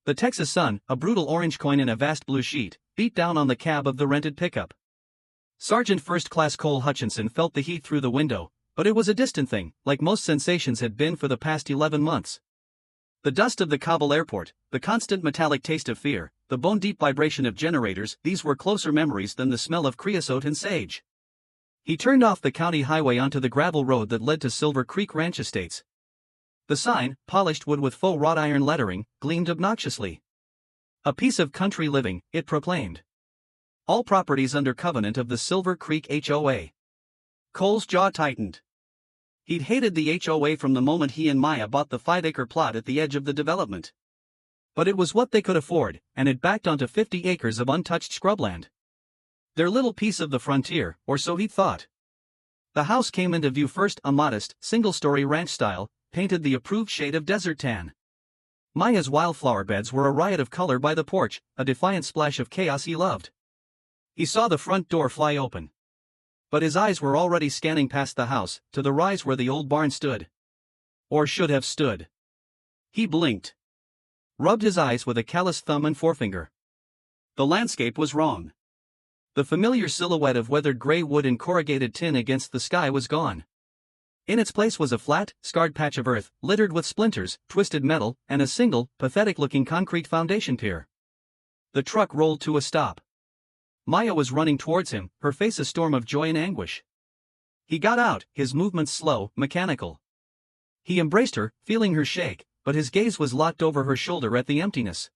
The Texas sun, a brutal orange coin in a vast blue sheet, beat down on the cab of the rented pickup. Sergeant First Class Cole Hutchinson felt the heat through the window, but it was a distant thing, like most sensations had been for the past 11 months. The dust of the Kabul airport, the constant metallic taste of fear, the bone-deep vibration of generators, these were closer memories than the smell of creosote and sage. He turned off the county highway onto the gravel road that led to Silver Creek Ranch Estates. The sign, polished wood with faux wrought iron lettering, gleamed obnoxiously. A piece of country living, it proclaimed. All properties under covenant of the Silver Creek HOA. Cole's jaw tightened. He'd hated the HOA from the moment he and Maya bought the 5-acre plot at the edge of the development. But it was what they could afford, and it backed onto 50 acres of untouched scrubland. Their little piece of the frontier, or so he thought. The house came into view first, a modest, single-story ranch style, painted the approved shade of desert tan. Maya's wildflower beds were a riot of color by the porch, a defiant splash of chaos he loved. He saw the front door fly open. But his eyes were already scanning past the house, to the rise where the old barn stood. Or should have stood. He blinked. Rubbed his eyes with a calloused thumb and forefinger. The landscape was wrong. The familiar silhouette of weathered gray wood and corrugated tin against the sky was gone. In its place was a flat, scarred patch of earth, littered with splinters, twisted metal, and a single, pathetic-looking concrete foundation pier. The truck rolled to a stop. Maya was running towards him, her face a storm of joy and anguish. He got out, his movements slow, mechanical. He embraced her, feeling her shake, but his gaze was locked over her shoulder at the emptiness.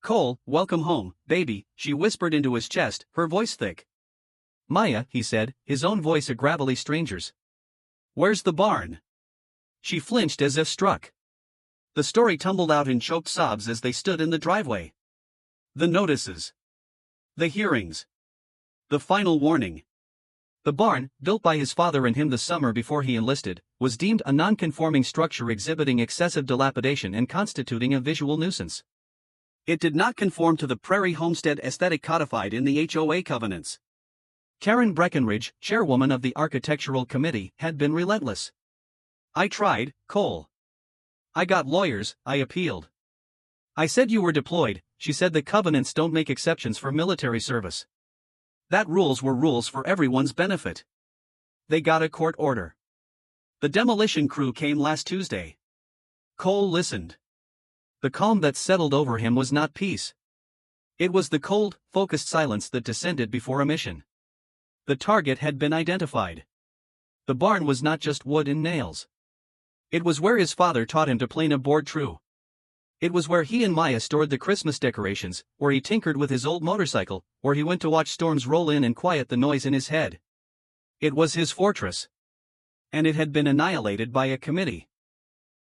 "Cole, welcome home, baby," she whispered into his chest, her voice thick. "Maya," he said, his own voice a gravelly stranger's. "Where's the barn?" She flinched as if struck. The story tumbled out in choked sobs as they stood in the driveway. The notices. The hearings. The final warning. The barn, built by his father and him the summer before he enlisted, was deemed a non-conforming structure exhibiting excessive dilapidation and constituting a visual nuisance. It did not conform to the prairie homestead aesthetic codified in the HOA covenants. Karen Breckenridge, chairwoman of the architectural committee, had been relentless. "I tried, Cole. I got lawyers, I appealed. I said you were deployed," she said. "The covenants don't make exceptions for military service. That rules were rules for everyone's benefit. They got a court order. The demolition crew came last Tuesday." Cole listened. The calm that settled over him was not peace. It was the cold, focused silence that descended before a mission. The target had been identified. The barn was not just wood and nails. It was where his father taught him to plane a board true. It was where he and Maya stored the Christmas decorations, where he tinkered with his old motorcycle, where he went to watch storms roll in and quiet the noise in his head. It was his fortress. And it had been annihilated by a committee.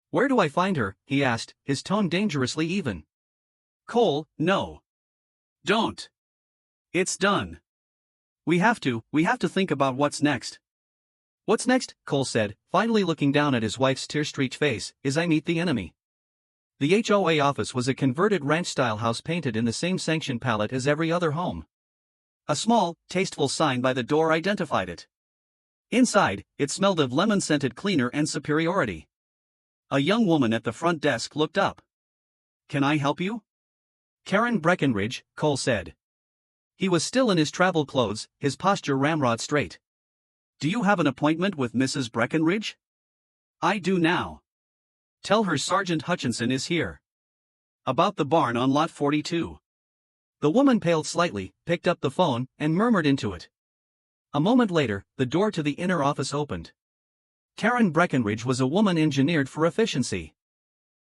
"Where do I find her?" he asked, his tone dangerously even. "Cole, no. Don't. It's done. We have to think about what's next." "What's next?" Cole said, finally looking down at his wife's tear-streaked face, "is I meet the enemy." The HOA office was a converted ranch-style house painted in the same sanction palette as every other home. A small, tasteful sign by the door identified it. Inside, it smelled of lemon-scented cleaner and superiority. A young woman at the front desk looked up. "Can I help you?" "Karen Breckenridge," Cole said. He was still in his travel clothes, his posture ramrod straight. "Do you have an appointment with Mrs. Breckenridge?" "I do now. Tell her Sergeant Hutchinson is here. About the barn on lot 42. The woman paled slightly, picked up the phone, and murmured into it. A moment later, the door to the inner office opened. Karen Breckenridge was a woman engineered for efficiency.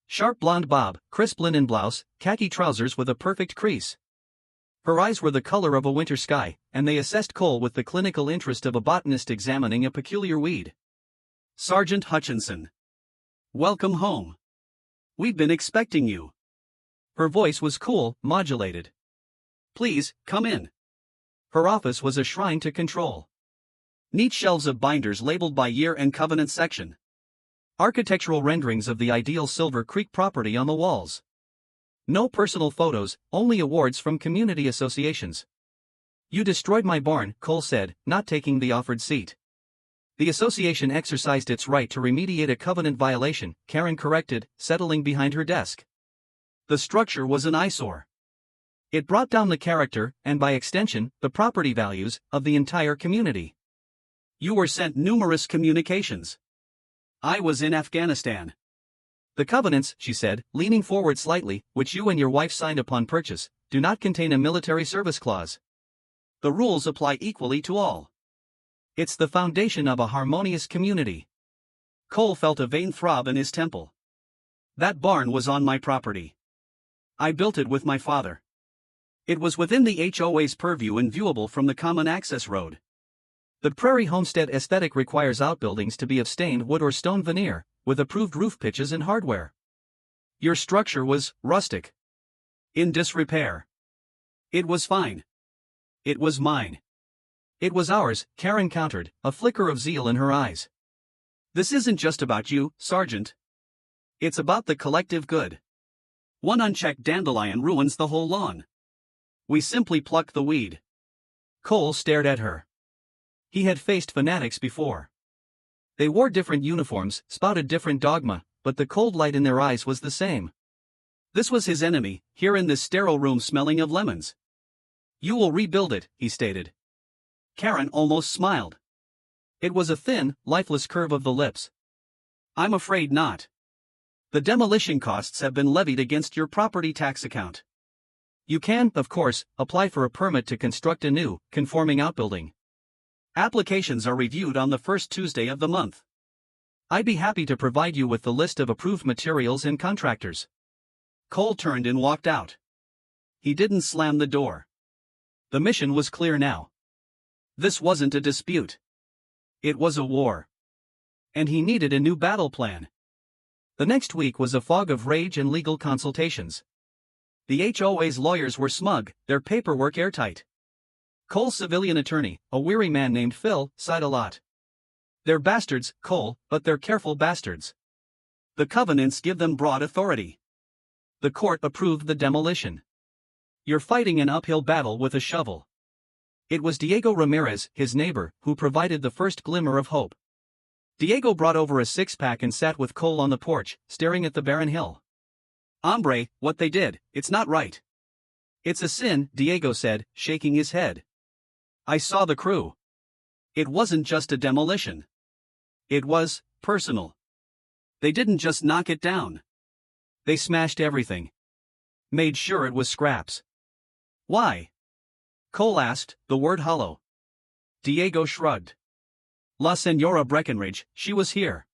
Sharp blonde bob, crisp linen blouse, khaki trousers with a perfect crease. Her eyes were the color of a winter sky, and they assessed Cole with the clinical interest of a botanist examining a peculiar weed. "Sergeant Hutchinson. Welcome home. We've been expecting you." Her voice was cool, modulated. "Please, come in." Her office was a shrine to control. Neat shelves of binders labeled by year and covenant section. Architectural renderings of the ideal Silver Creek property on the walls. No personal photos, only awards from community associations. "You destroyed my barn," Cole said, not taking the offered seat. "The association exercised its right to remediate a covenant violation," Karen corrected, settling behind her desk. The structure was an eyesore. It brought down the character, and by extension, the property values, of the entire community. You were sent numerous communications. I was in Afghanistan. The covenants, she said, leaning forward slightly, which you and your wife signed upon purchase, do not contain a military service clause. The rules apply equally to all. It's the foundation of a harmonious community. Cole felt a vain throb in his temple. That barn was on my property. I built it with my father. It was within the HOA's purview and viewable from the common access road. The prairie homestead aesthetic requires outbuildings to be of stained wood or stone veneer, with approved roof pitches and hardware. Your structure was rustic. In disrepair. It was fine. It was mine. It was ours, Karen countered, a flicker of zeal in her eyes. This isn't just about you, Sergeant. It's about the collective good. One unchecked dandelion ruins the whole lawn. We simply pluck the weed. Cole stared at her. He had faced fanatics before. They wore different uniforms, spouted different dogma, but the cold light in their eyes was the same. This was his enemy, here in this sterile room smelling of lemons. You will rebuild it, he stated. Karen almost smiled. It was a thin, lifeless curve of the lips. I'm afraid not. The demolition costs have been levied against your property tax account. You can, of course, apply for a permit to construct a new, conforming outbuilding. Applications are reviewed on the first Tuesday of the month. I'd be happy to provide you with the list of approved materials and contractors. Cole turned and walked out. He didn't slam the door. The mission was clear now. This wasn't a dispute. It was a war. And he needed a new battle plan. The next week was a fog of rage and legal consultations. The HOA's lawyers were smug, their paperwork airtight. Cole's civilian attorney, a weary man named Phil, sighed a lot. They're bastards, Cole, but they're careful bastards. The covenants give them broad authority. The court approved the demolition. You're fighting an uphill battle with a shovel. It was Diego Ramirez, his neighbor, who provided the first glimmer of hope. Diego brought over a six-pack and sat with Cole on the porch, staring at the barren hill. Hombre, what they did, it's not right. It's a sin, Diego said, shaking his head. I saw the crew. It wasn't just a demolition. It was personal. They didn't just knock it down. They smashed everything. Made sure it was scraps. Why? Cole asked, the word hollow. Diego shrugged. La Señora Breckenridge, she was here.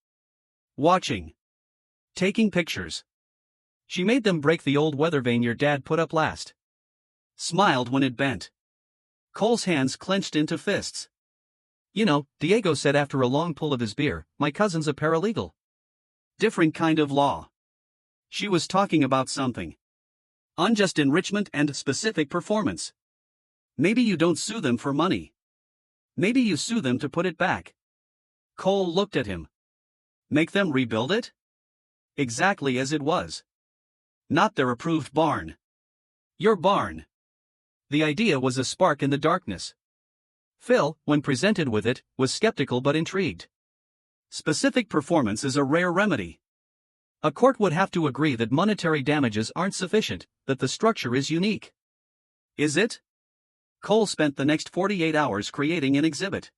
Watching. Taking pictures. She made them break the old weather vane your dad put up last. Smiled when it bent. Cole's hands clenched into fists. You know, Diego said after a long pull of his beer, my cousin's a paralegal. Different kind of law. She was talking about something. Unjust enrichment and specific performance. Maybe you don't sue them for money. Maybe you sue them to put it back. Cole looked at him. Make them rebuild it? Exactly as it was. Not their approved barn. Your barn. The idea was a spark in the darkness. Phil, when presented with it, was skeptical but intrigued. Specific performance is a rare remedy. A court would have to agree that monetary damages aren't sufficient, that the structure is unique. Is it? Cole spent the next 48 hours creating an exhibit.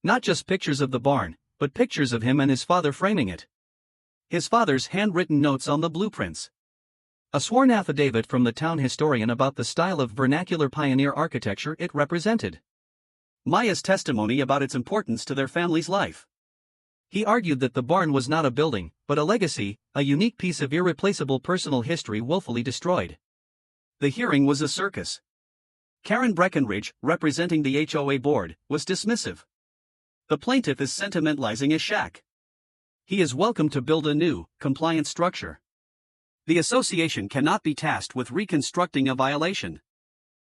Not just pictures of the barn, but pictures of him and his father framing it. His father's handwritten notes on the blueprints. A sworn affidavit from the town historian about the style of vernacular pioneer architecture it represented. Maya's testimony about its importance to their family's life. He argued that the barn was not a building, but a legacy, a unique piece of irreplaceable personal history willfully destroyed. The hearing was a circus. Karen Breckenridge, representing the HOA board, was dismissive. The plaintiff is sentimentalizing a shack. He is welcome to build a new, compliant structure. The association cannot be tasked with reconstructing a violation.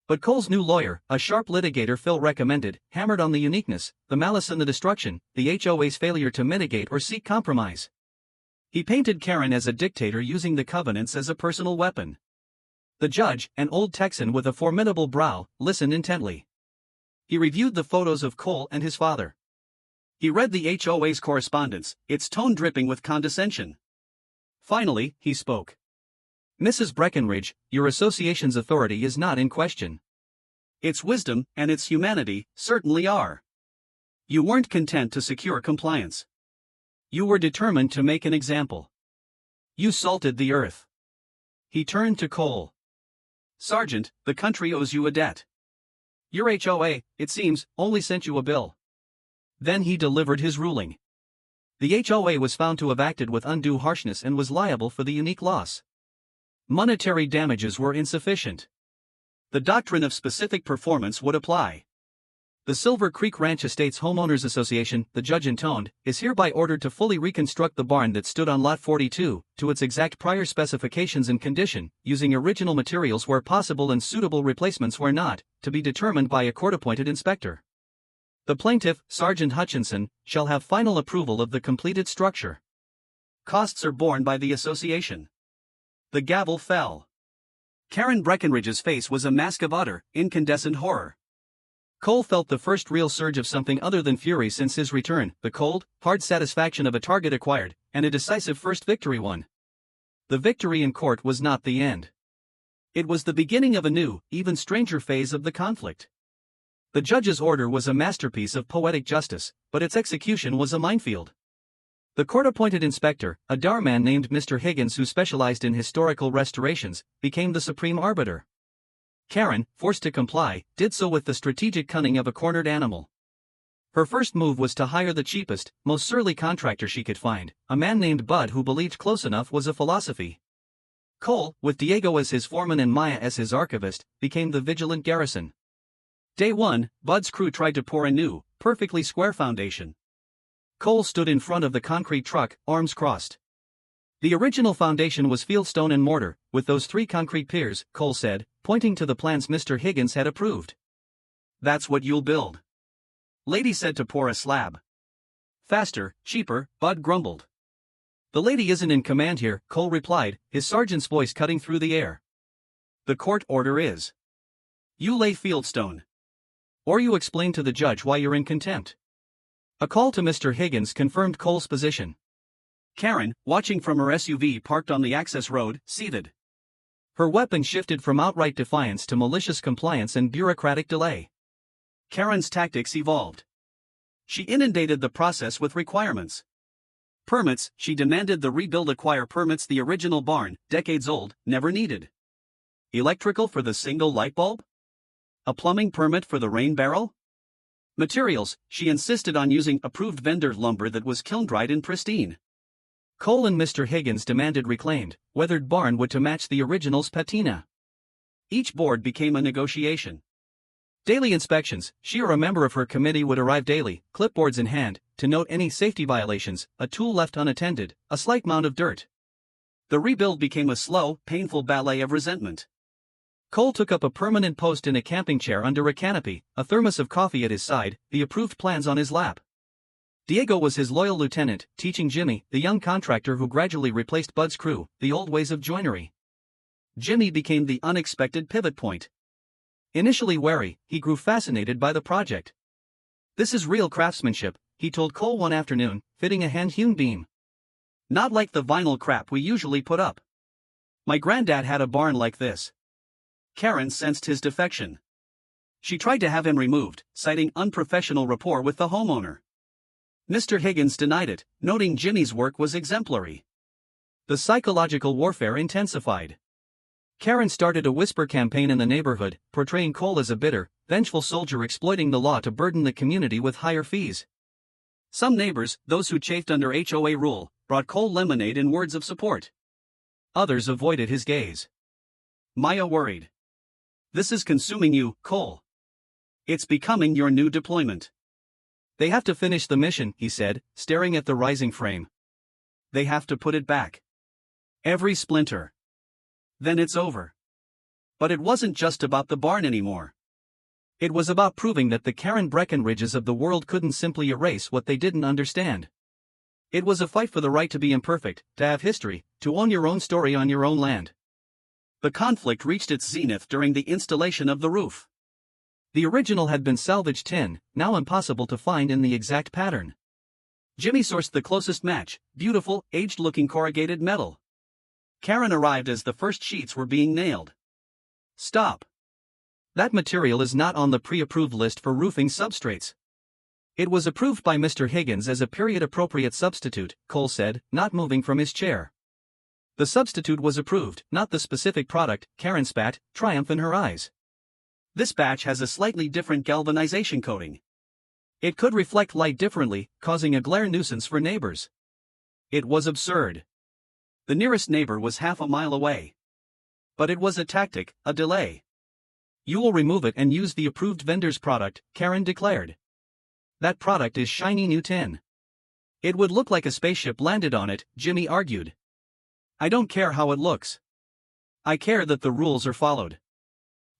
But Cole's new lawyer, a sharp litigator Phil recommended, hammered on the uniqueness, the malice and the destruction, the HOA's failure to mitigate or seek compromise. He painted Karen as a dictator using the covenants as a personal weapon. The judge, an old Texan with a formidable brow, listened intently. He reviewed the photos of Cole and his father. He read the HOA's correspondence, its tone dripping with condescension. Finally, he spoke. Mrs. Breckenridge, your association's authority is not in question. Its wisdom and its humanity certainly are. You weren't content to secure compliance. You were determined to make an example. You salted the earth. He turned to Cole. Sergeant, the country owes you a debt. Your HOA, it seems, only sent you a bill. Then he delivered his ruling. The HOA was found to have acted with undue harshness and was liable for the unique loss. Monetary damages were insufficient. The doctrine of specific performance would apply. The Silver Creek Ranch Estates Homeowners Association, the judge intoned, is hereby ordered to fully reconstruct the barn that stood on Lot 42, to its exact prior specifications and condition, using original materials where possible and suitable replacements where not, to be determined by a court-appointed inspector. The plaintiff, Sergeant Hutchinson, shall have final approval of the completed structure. Costs are borne by the association. The gavel fell. Karen Breckenridge's face was a mask of utter, incandescent horror. Cole felt the first real surge of something other than fury since his return, the cold, hard satisfaction of a target acquired, and a decisive first victory won. The victory in court was not the end. It was the beginning of a new, even stranger phase of the conflict. The judge's order was a masterpiece of poetic justice, but its execution was a minefield. The court-appointed inspector, a dour man named Mr. Higgins who specialized in historical restorations, became the supreme arbiter. Karen, forced to comply, did so with the strategic cunning of a cornered animal. Her first move was to hire the cheapest, most surly contractor she could find, a man named Bud who believed close enough was a philosophy. Cole, with Diego as his foreman and Maya as his archivist, became the vigilant garrison. Day 1, Bud's crew tried to pour a new, perfectly square foundation. Cole stood in front of the concrete truck, arms crossed. The original foundation was fieldstone and mortar, with those 3 concrete piers, Cole said, pointing to the plans Mr. Higgins had approved. That's what you'll build. Lady said to pour a slab. Faster, cheaper, Bud grumbled. The lady isn't in command here, Cole replied, his sergeant's voice cutting through the air. The court order is. You lay fieldstone. Or you explain to the judge why you're in contempt. A call to Mr. Higgins confirmed Cole's position. Karen, watching from her SUV parked on the access road, seethed. Her weapon shifted from outright defiance to malicious compliance and bureaucratic delay. Karen's tactics evolved. She inundated the process with requirements. Permits, she demanded the rebuild acquire permits the original barn, decades old, never needed. Electrical for the single light bulb? A plumbing permit for the rain barrel? Materials, she insisted on using approved vendor lumber that was kiln-dried and pristine. Cole and Mr. Higgins demanded reclaimed, weathered barnwood to match the original's patina. Each board became a negotiation. Daily inspections, she or a member of her committee would arrive daily, clipboards in hand, to note any safety violations, a tool left unattended, a slight mound of dirt. The rebuild became a slow, painful ballet of resentment. Cole took up a permanent post in a camping chair under a canopy, a thermos of coffee at his side, the approved plans on his lap. Diego was his loyal lieutenant, teaching Jimmy, the young contractor who gradually replaced Bud's crew, the old ways of joinery. Jimmy became the unexpected pivot point. Initially wary, he grew fascinated by the project. This is real craftsmanship, he told Cole one afternoon, fitting a hand-hewn beam. Not like the vinyl crap we usually put up. My granddad had a barn like this. Karen sensed his defection. She tried to have him removed, citing unprofessional rapport with the homeowner. Mr. Higgins denied it, noting Jimmy's work was exemplary. The psychological warfare intensified. Karen started a whisper campaign in the neighborhood, portraying Cole as a bitter, vengeful soldier exploiting the law to burden the community with higher fees. Some neighbors, those who chafed under HOA rule, brought Cole lemonade in words of support. Others avoided his gaze. Maya worried. This is consuming you, Cole. It's becoming your new deployment. They have to finish the mission, he said, staring at the rising frame. They have to put it back. Every splinter. Then it's over. But it wasn't just about the barn anymore. It was about proving that the Karen Breckenridges of the world couldn't simply erase what they didn't understand. It was a fight for the right to be imperfect, to have history, to own your own story on your own land. The conflict reached its zenith during the installation of the roof. The original had been salvaged tin, now impossible to find in the exact pattern. Jimmy sourced the closest match, beautiful, aged-looking corrugated metal. Karen arrived as the first sheets were being nailed. Stop. That material is not on the pre-approved list for roofing substrates. It was approved by Mr. Higgins as a period-appropriate substitute, Cole said, not moving from his chair. The substitute was approved, not the specific product, Karen spat, triumph in her eyes. This batch has a slightly different galvanization coating. It could reflect light differently, causing a glare nuisance for neighbors. It was absurd. The nearest neighbor was half a mile away. But it was a tactic, a delay. You will remove it and use the approved vendor's product, Karen declared. That product is shiny new tin. It would look like a spaceship landed on it, Jimmy argued. I don't care how it looks. I care that the rules are followed.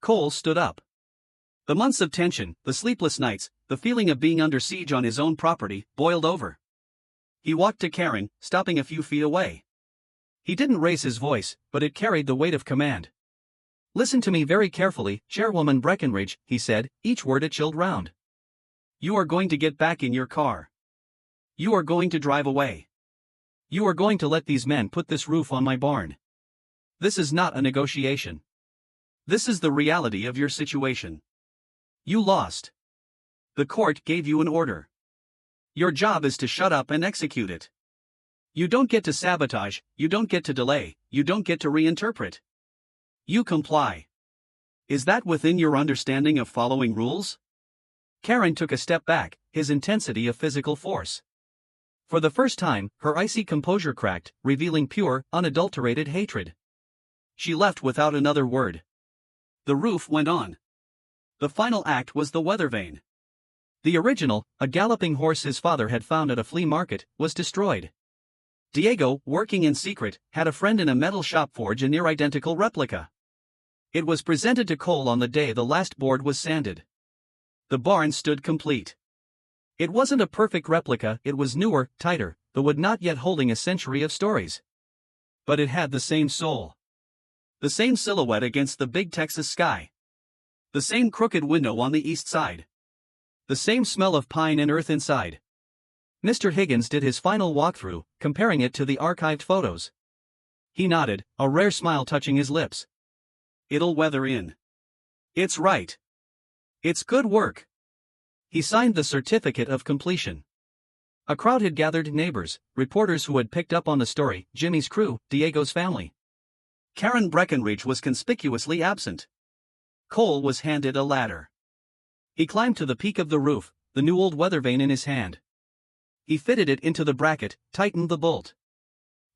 Cole stood up. The months of tension, the sleepless nights, the feeling of being under siege on his own property, boiled over. He walked to Karen, stopping a few feet away. He didn't raise his voice, but it carried the weight of command. Listen to me very carefully, Chairwoman Breckenridge, he said, each word a chilled round. You are going to get back in your car. You are going to drive away. You are going to let these men put this roof on my barn. This is not a negotiation. This is the reality of your situation. You lost. The court gave you an order. Your job is to shut up and execute it. You don't get to sabotage, you don't get to delay, you don't get to reinterpret. You comply. Is that within your understanding of following rules? Karen took a step back, his intensity of physical force. For the first time, her icy composure cracked, revealing pure, unadulterated hatred. She left without another word. The roof went on. The final act was the weather vane. The original, a galloping horse his father had found at a flea market, was destroyed. Diego, working in secret, had a friend in a metal shop forge a near-identical replica. It was presented to Cole on the day the last board was sanded. The barn stood complete. It wasn't a perfect replica, it was newer, tighter, the wood not yet holding a century of stories. But it had the same soul. The same silhouette against the big Texas sky. The same crooked window on the east side. The same smell of pine and earth inside. Mr. Higgins did his final walkthrough, comparing it to the archived photos. He nodded, a rare smile touching his lips. It'll weather in. It's right. It's good work. He signed the certificate of completion. A crowd had gathered, neighbors, reporters who had picked up on the story, Jimmy's crew, Diego's family. Karen Breckenridge was conspicuously absent. Cole was handed a ladder. He climbed to the peak of the roof, the new old weather vane in his hand. He fitted it into the bracket, tightened the bolt.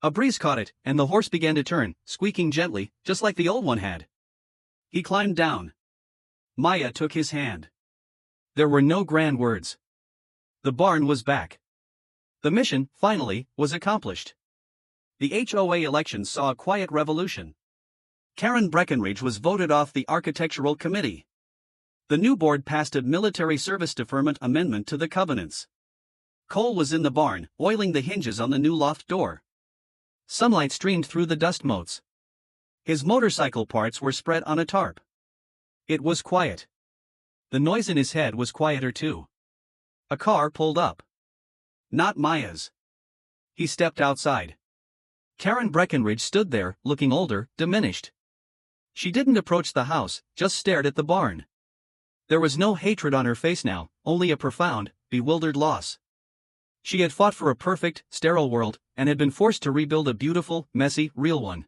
A breeze caught it, and the horse began to turn, squeaking gently, just like the old one had. He climbed down. Maya took his hand. There were no grand words. The barn was back. The mission, finally, was accomplished. The HOA election saw a quiet revolution. Karen Breckenridge was voted off the architectural committee. The new board passed a military service deferment amendment to the covenants. Cole was in the barn, oiling the hinges on the new loft door. Sunlight streamed through the dust motes. His motorcycle parts were spread on a tarp. It was quiet. The noise in his head was quieter too. A car pulled up. Not Maya's. He stepped outside. Karen Breckenridge stood there, looking older, diminished. She didn't approach the house, just stared at the barn. There was no hatred on her face now, only a profound, bewildered loss. She had fought for a perfect, sterile world, and had been forced to rebuild a beautiful, messy, real one.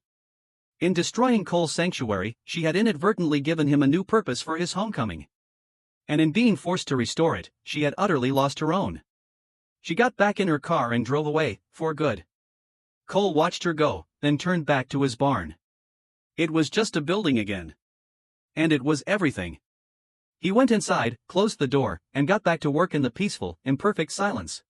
In destroying Cole's sanctuary, she had inadvertently given him a new purpose for his homecoming. And in being forced to restore it, she had utterly lost her own. She got back in her car and drove away, for good. Cole watched her go, then turned back to his barn. It was just a building again. And it was everything. He went inside, closed the door, and got back to work in the peaceful, imperfect silence.